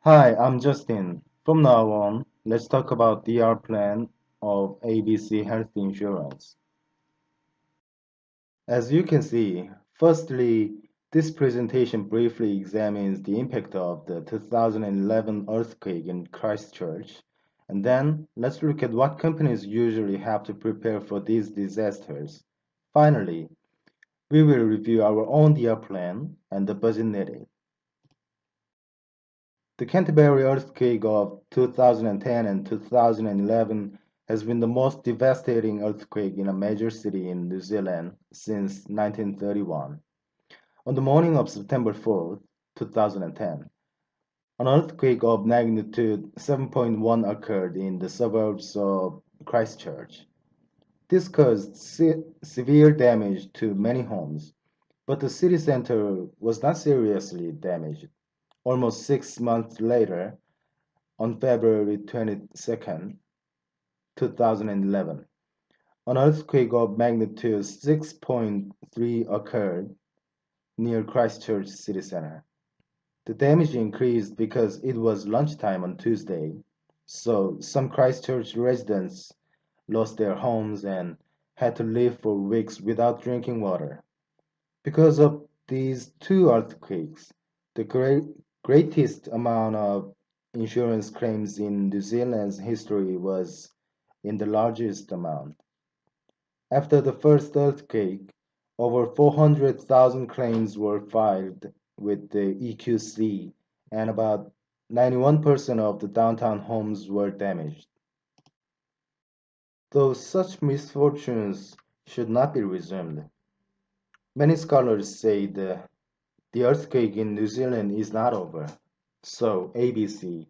Hi, I'm Justin. From now on, let's talk about DR plan of ABC Health Insurance. As you can see, firstly, this presentation briefly examines the impact of the 2011 earthquake in Christchurch, and then let's look at what companies usually have to prepare for these disasters. Finally, we will review our own DR plan and the budget needed. The Canterbury earthquake of 2010 and 2011 has been the most devastating earthquake in a major city in New Zealand since 1931. On the morning of September 4th, 2010, an earthquake of magnitude 7.1 occurred in the suburbs of Christchurch. This caused severe damage to many homes, but the city center was not seriously damaged. Almost 6 months later, on February 22nd, 2011, an earthquake of magnitude 6.3 occurred near Christchurch city center. The damage increased because it was lunchtime on Tuesday, so some Christchurch residents lost their homes and had to live for weeks without drinking water. Because of these two earthquakes, the greatest amount of insurance claims in New Zealand's history was in the largest amount. After the first earthquake, over 400,000 claims were filed with the EQC, and about 91% of the downtown homes were damaged. Though such misfortunes should not be resumed, many scholars say the earthquake in New Zealand is not over. So ABC,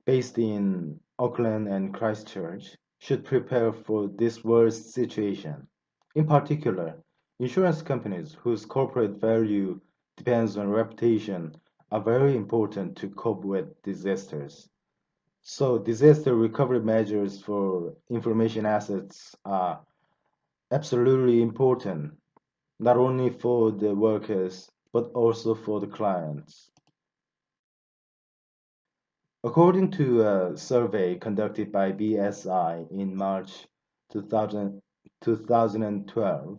based in Auckland and Christchurch, should prepare for this worst situation. In particular, insurance companies whose corporate value depends on reputation are very important to cope with disasters. So disaster recovery measures for information assets are absolutely important, not only for the workers, but also for the clients. According to a survey conducted by BSI in March 2000, 2012,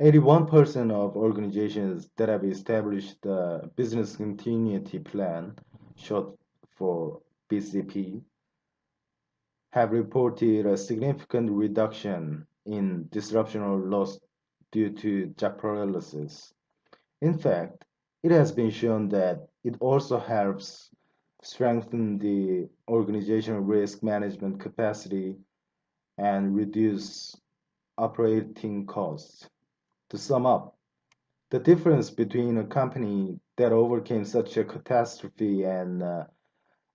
81% of organizations that have established the Business Continuity Plan, short for BCP, have reported a significant reduction in disruption or loss due to job paralysis. In fact, it has been shown that it also helps strengthen the organizational risk management capacity and reduce operating costs. To sum up, the difference between a company that overcame such a catastrophe and a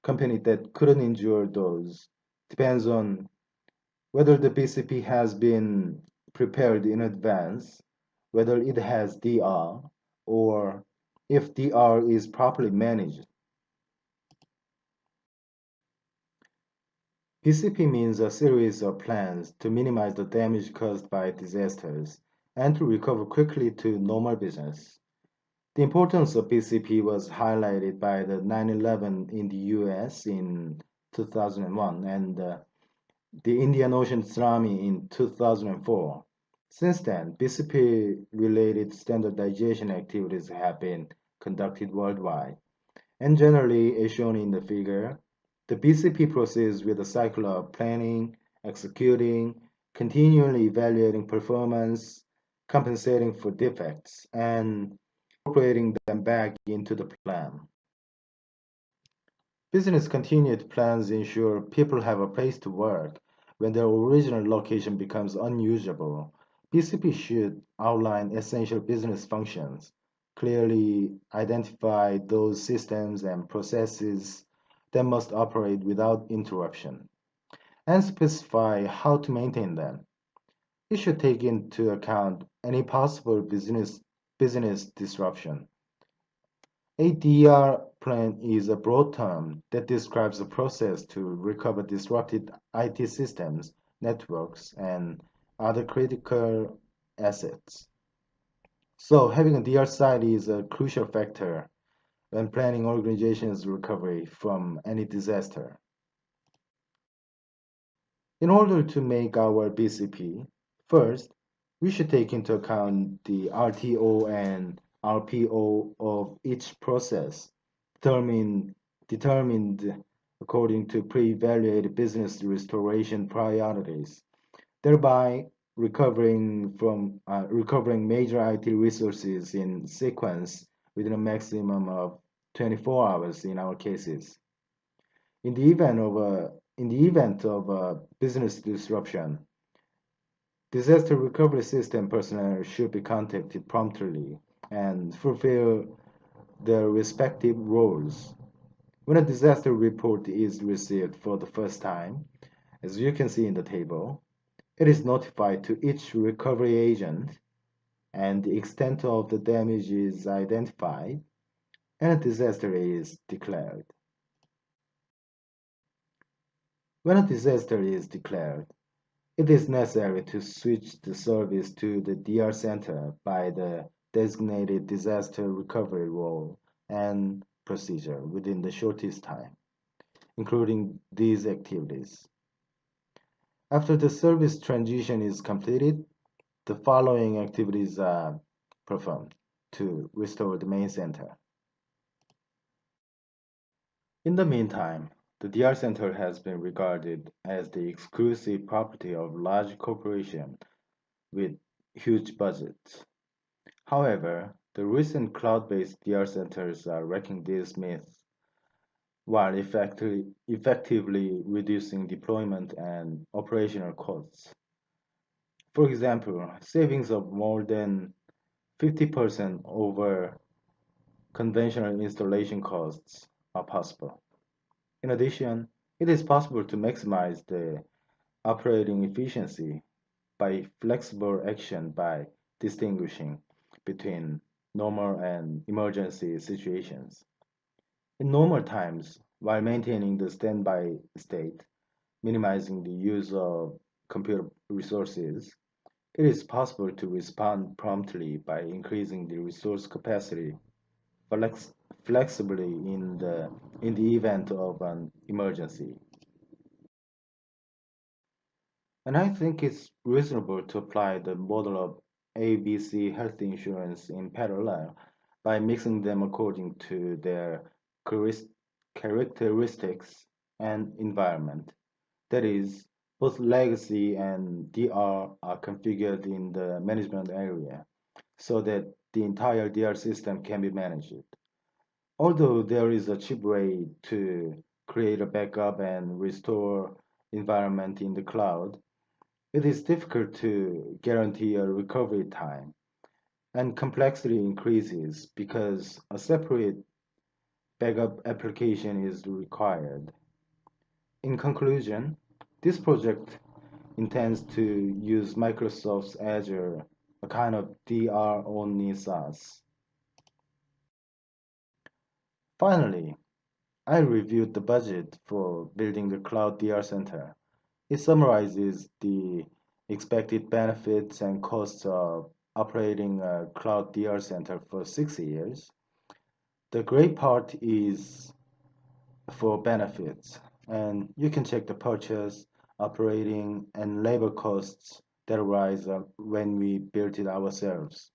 company that couldn't endure those depends on whether the BCP has been prepared in advance, whether it has DR, or if DR is properly managed. PCP means a series of plans to minimize the damage caused by disasters and to recover quickly to normal business. The importance of PCP was highlighted by the 9/11 in the US in 2001 and the Indian Ocean tsunami in 2004. Since then, BCP-related standardization activities have been conducted worldwide. And generally, as shown in the figure, the BCP proceeds with a cycle of planning, executing, continually evaluating performance, compensating for defects, and incorporating them back into the plan. Business continuity plans ensure people have a place to work when their original location becomes unusable. BCP should outline essential business functions, clearly identify those systems and processes that must operate without interruption, and specify how to maintain them. It should take into account any possible business disruption. A DR plan is a broad term that describes a process to recover disrupted IT systems, networks, and other critical assets. So having a DR site is a crucial factor. when planning organizations' recovery from any disaster. In order to make our BCP, first, we should take into account the RTO and RPO of each process, determined according to pre-evaluated business restoration priorities, thereby recovering major IT resources in sequence within a maximum of 24 hours in our cases. In the event of a business disruption, disaster recovery system personnel should be contacted promptly and fulfill their respective roles. When a disaster report is received for the first time, as you can see in the table, it is notified to each recovery agent and the extent of the damage is identified and a disaster is declared. When a disaster is declared, it is necessary to switch the service to the DR center by the designated disaster recovery role and procedure within the shortest time, including these activities. After the service transition is completed, the following activities are performed to restore the main center. In the meantime, the DR center has been regarded as the exclusive property of large corporations with huge budgets. However, the recent cloud-based DR centers are wrecking these myths while effectively reducing deployment and operational costs. For example, savings of more than 50% over conventional installation costs are possible. In addition, it is possible to maximize the operating efficiency by flexible action by distinguishing between normal and emergency situations. In normal times, while maintaining the standby state, minimizing the use of computer resources, it is possible to respond promptly by increasing the resource capacity flex- flexibly in the event of an emergency. And I think it's reasonable to apply the model of ABC health insurance in parallel by mixing them according to their characteristics and environment. That is, both legacy and DR are configured in the management area so that the entire DR system can be managed. Although there is a cheap way to create a backup and restore environment in the cloud, it is difficult to guarantee a recovery time, and complexity increases because a separate backup application is required. In conclusion, this project intends to use Microsoft's Azure, a kind of DR-only SaaS. Finally, I reviewed the budget for building the Cloud DR Center. It summarizes the expected benefits and costs of operating a Cloud DR Center for 6 years. The gray part is for benefits, and you can check the purchase, operating, and labor costs that arise when we build it ourselves.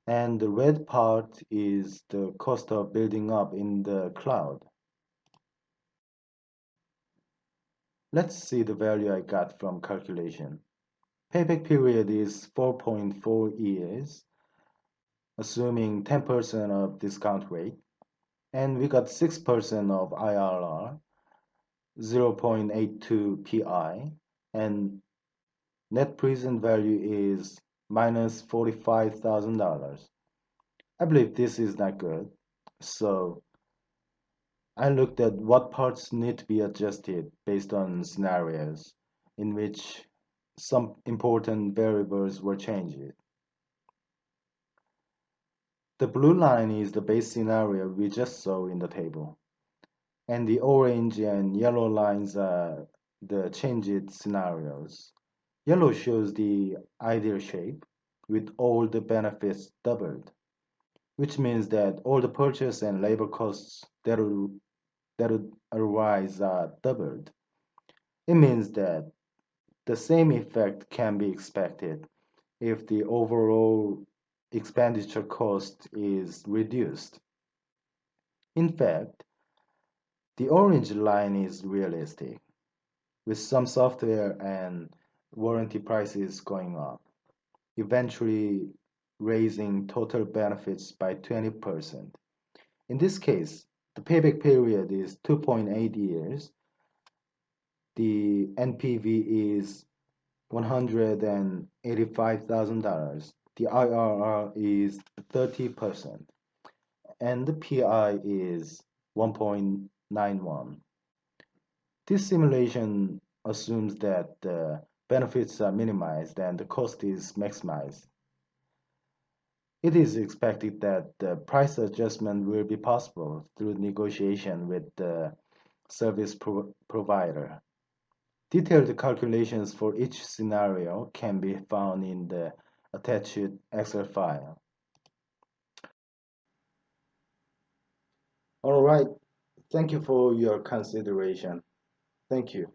And the red part is the cost of building up in the cloud. Let's see the value I got from calculation. Payback period is 4.4 years, assuming 10% of discount rate, and we got 6% of IRR, 0.82 PI, and net present value is minus $45,000. I believe this is not good, so I looked at what parts need to be adjusted based on scenarios in which some important variables were changed. The blue line is the base scenario we just saw in the table, and the orange and yellow lines are the changed scenarios. Yellow shows the ideal shape, with all the benefits doubled. which means that all the purchase and labor costs that would otherwise are doubled. It means that the same effect can be expected if the overall expenditure cost is reduced. In fact, the orange line is realistic, with some software and warranty prices going up, eventually raising total benefits by 20%. In this case, the payback period is 2.8 years, the NPV is $185,000, the IRR is 30%, and the PI is 1.91. This simulation assumes that the benefits are minimized and the cost is maximized. It is expected that the price adjustment will be possible through negotiation with the provider. Detailed calculations for each scenario can be found in the attached Excel file. All right. Thank you for your consideration. Thank you.